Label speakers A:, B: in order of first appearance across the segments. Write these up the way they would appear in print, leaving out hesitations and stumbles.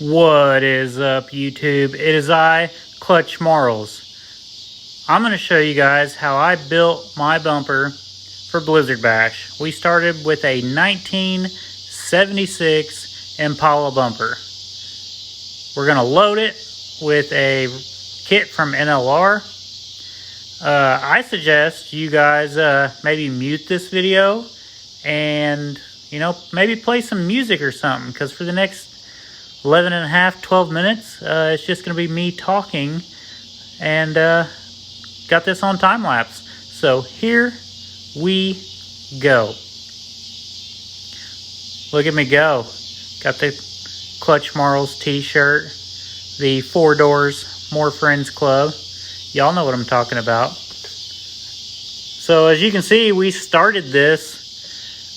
A: What is up, YouTube? It is I, Clutch Marles. I'm going to show you guys how I built my bumper for Blizzard Bash. We started with a 1976 Impala bumper. We're going to load it with a kit from NLR. I suggest you guys maybe mute this video and, maybe play some music or something, because for the next 11 and a half, 12 minutes, it's just going to be me talking, and got this on time lapse. So here we go. Look at me go. Got the Clutch Marles t-shirt, the 4 Doors More Friends Club. Y'all know what I'm talking about. So as you can see, we started this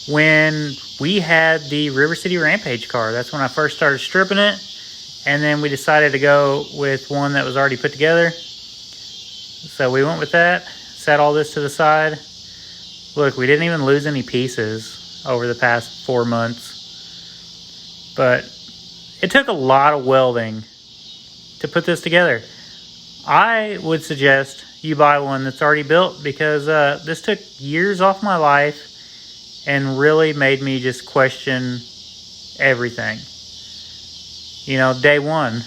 A: when we had the River City Rampage car. That's when I first started stripping it, and then we decided to go with one that was already put together. So we went with that, set all this to the side. Look, we didn't even lose any pieces over the past 4 months, but it took a lot of welding to put this together. I would suggest you buy one that's already built, because this took years off my life and really made me just question everything. Day one,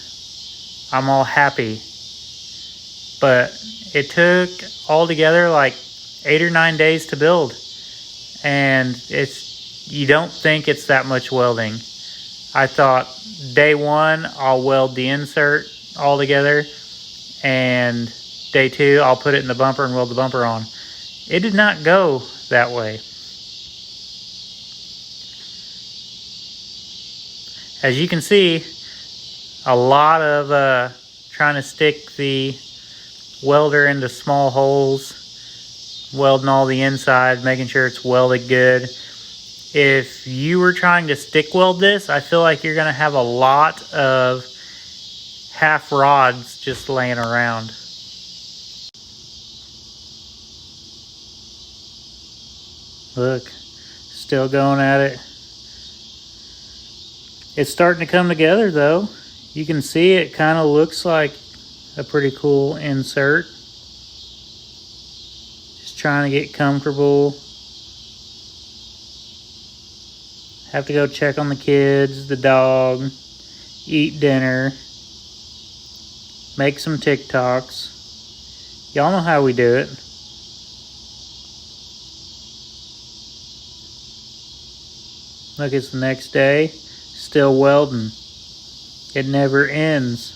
A: I'm all happy. But it took altogether like 8 or 9 days to build. And you don't think it's that much welding. I thought day one, I'll weld the insert all together. And day two, I'll put it in the bumper and weld the bumper on. It did not go that way. As you can see, a lot of trying to stick the welder into small holes, welding all the inside, making sure it's welded good. If you were trying to stick weld this, I feel like you're going to have a lot of half rods just laying around. Look, still going at it. It's starting to come together though. You can see it kind of looks like a pretty cool insert. Just trying to get comfortable. Have to go check on the kids, the dog, eat dinner, make some TikToks. Y'all know how we do it. Look, it's the next day. Still welding. It never ends.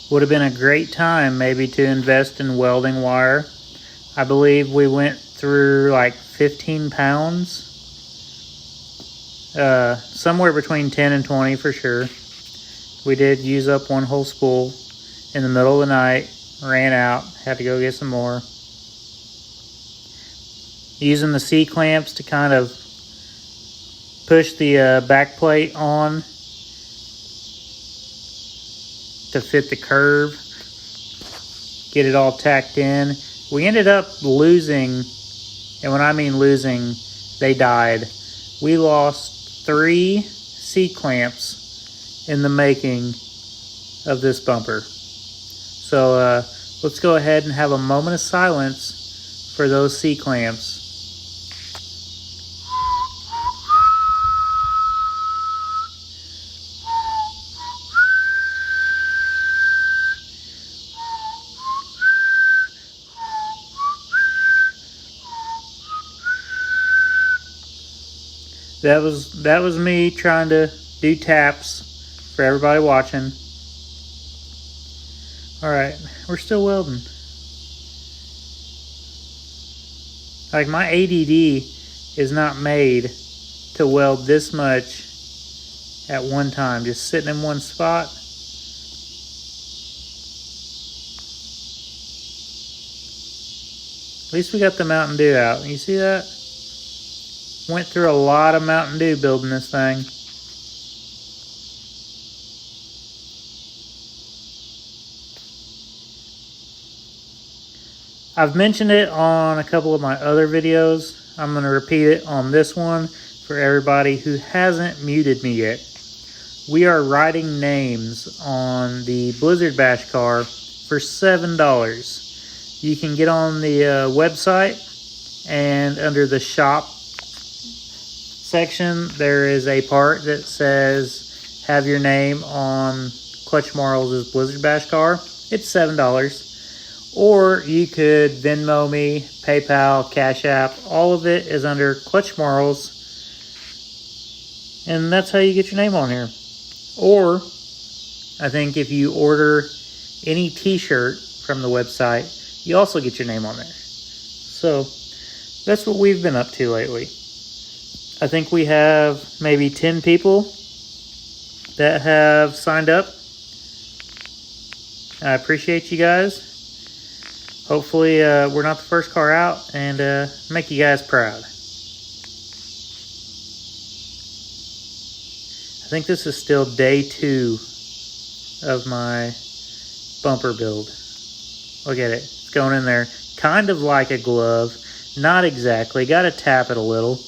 A: Would have been a great time maybe to invest in welding wire. I believe we went through like 15 pounds. Somewhere between 10 and 20 for sure. We did use up one whole spool in the middle of the night. Ran out, had to go get some more. Using the C-clamps to kind of push the back plate on to fit the curve. Get it all tacked in. We ended up losing, and when I mean losing, they died. We lost 3 C-clamps in the making of this bumper. So let's go ahead and have a moment of silence for those C-clamps. That was me trying to do taps for everybody watching. Alright, we're still welding. Like, my ADD is not made to weld this much at one time, just sitting in one spot. At least we got the Mountain Dew out. You see that? Went through a lot of Mountain Dew building this thing. I've mentioned it on a couple of my other videos. I'm going to repeat it on this one for everybody who hasn't muted me yet. We are writing names on the Blizzard Bash car for $7. You can get on the website, and under the shop section, there is a part that says have your name on Clutch Marles' Blizzard Bash car. It's $7. Or you could Venmo me, PayPal, Cashapp. All of it is under Clutch Marles. And that's how you get your name on here. Or, I think if you order any t-shirt from the website, you also get your name on there. So, that's what we've been up to lately. I think we have maybe 10 people that have signed up. I appreciate you guys. Hopefully, we're not the first car out, and make you guys proud. I think this is still day 2 of my bumper build. Look at it. It's going in there kind of like a glove. Not exactly. Got to tap it a little.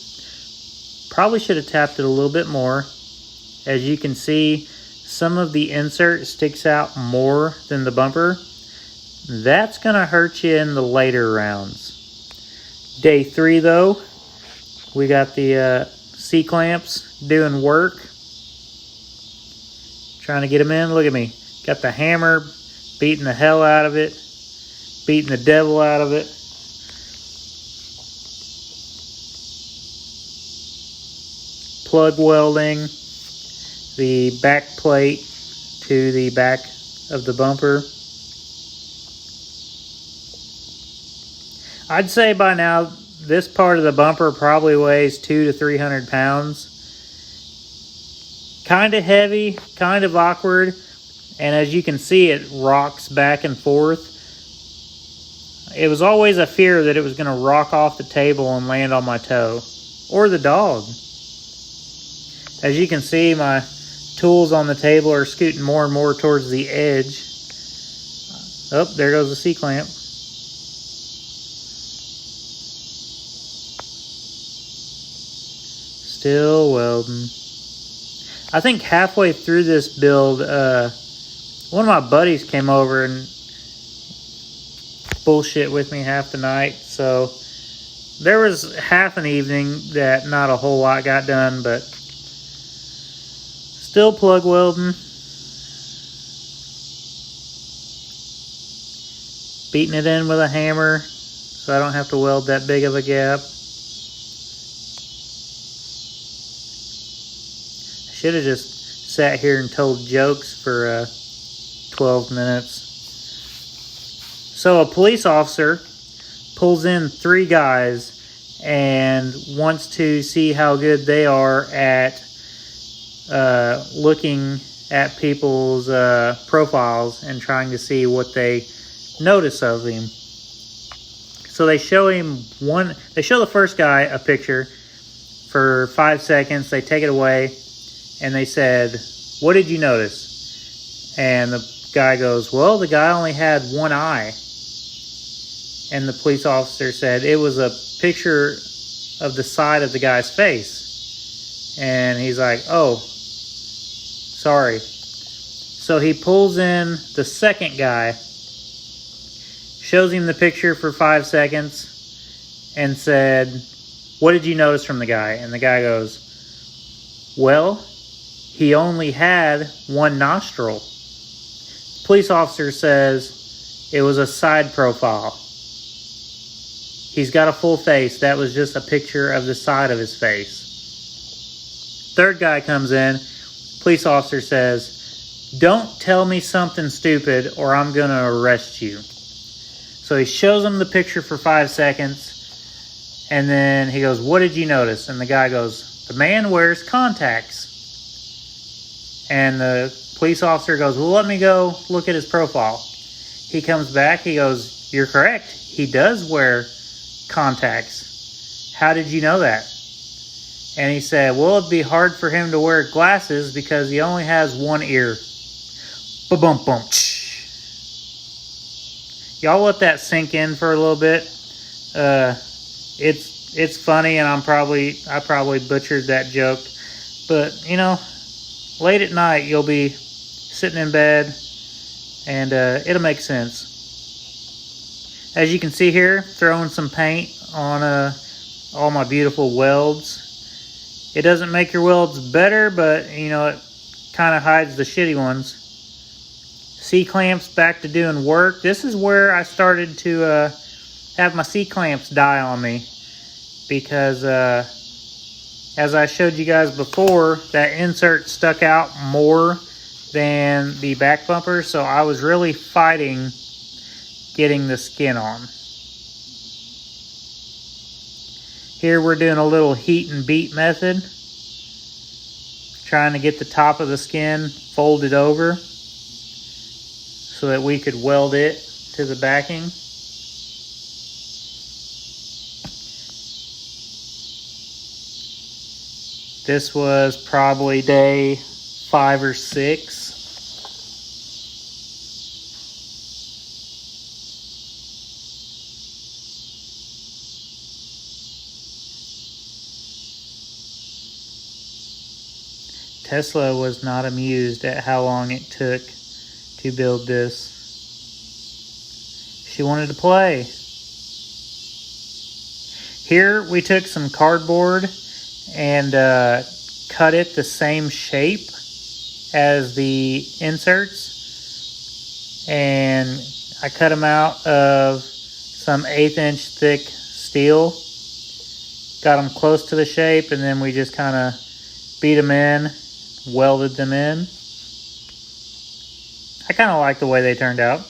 A: Probably should have tapped it a little bit more. As you can see, some of the insert sticks out more than the bumper. That's going to hurt you in the later rounds. Day 3 though, we got the C-clamps doing work. Trying to get them in. Look at me. Got the hammer, beating the hell out of it. Beating the devil out of it. Plug welding the back plate to the back of the bumper. I'd say by now this part of the bumper probably weighs 200 to 300 pounds. Kind of heavy, kind of awkward, and as you can see, it rocks back and forth. It was always a fear that it was going to rock off the table and land on my toe, or the dog. As you can see, my tools on the table are scooting more and more towards the edge. Oh, there goes the C-clamp. Still welding. I think halfway through this build, one of my buddies came over and bullshit with me half the night. So there was half an evening that not a whole lot got done, but still plug welding. Beating it in with a hammer so I don't have to weld that big of a gap. Should have just sat here and told jokes for 12 minutes. So a police officer pulls in 3 guys and wants to see how good they are at looking at people's profiles and trying to see what they notice of him. So they show him they show the first guy a picture for 5 seconds. They take it away. And they said, "What did you notice?" And the guy goes, "Well, the guy only had one eye." And the police officer said, "It was a picture of the side of the guy's face." And he's like, "Oh, sorry." So he pulls in the second guy, shows him the picture for 5 seconds, and said, "What did you notice from the guy?" And the guy goes, "Well, he only had one nostril." Police officer says it was a side profile. He's got a full face. That was just a picture of the side of his face. Third guy comes in. Police officer says, "Don't tell me something stupid or I'm going to arrest you." So he shows him the picture for 5 seconds. And then he goes, "What did you notice?" And the guy goes, "The man wears contacts." And the police officer goes, "Well, let me go look at his profile." He comes back. He goes, "You're correct. He does wear contacts. How did you know that?" And he said, "Well, it'd be hard for him to wear glasses because he only has one ear." Ba-bum-bum. y'all let that sink in for a little bit. It's funny, and I probably butchered that joke, but you know, late at night you'll be sitting in bed, and it'll make sense. As you can see here, throwing some paint on all my beautiful welds. It doesn't make your welds better, but you know, it kind of hides the shitty ones. C-clamps back to doing work. This is where I started to have my C-clamps die on me, because as I showed you guys before, that insert stuck out more than the back bumper, so I was really fighting getting the skin on. Here we're doing a little heat and beat method, trying to get the top of the skin folded over so that we could weld it to the backing. This was probably day 5 or 6. Tesla was not amused at how long it took to build this. She wanted to play. Here we took some cardboard and cut it the same shape as the inserts, and I cut them out of some 1/8 inch thick steel. Got them close to the shape, and then we just kind of beat them in, welded them in. I kind of like the way they turned out.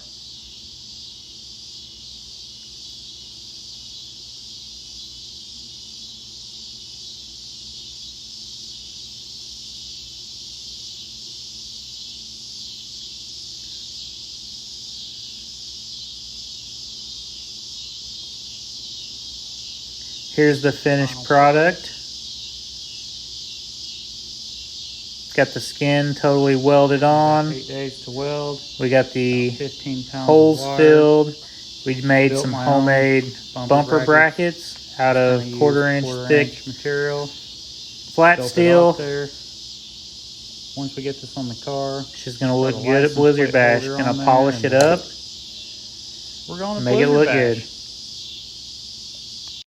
A: Here's the finished product. Got the skin totally welded on.
B: 8 days to weld.
A: We got the
B: 15 pounds
A: holes
B: of wire.
A: filled. We made
B: Built
A: some
B: my
A: homemade
B: own
A: bumper brackets out of quarter-inch thick
B: material.
A: flat
B: Built it
A: steel.
B: out there. Once we get this on the car,
A: She's gonna look
B: Got a
A: good at
B: license
A: Blizzard
B: plate
A: Bash.
B: holder
A: Gonna
B: on there
A: polish it
B: and
A: up,
B: we're going to
A: make it
B: Blizzard
A: look
B: Bash.
A: good.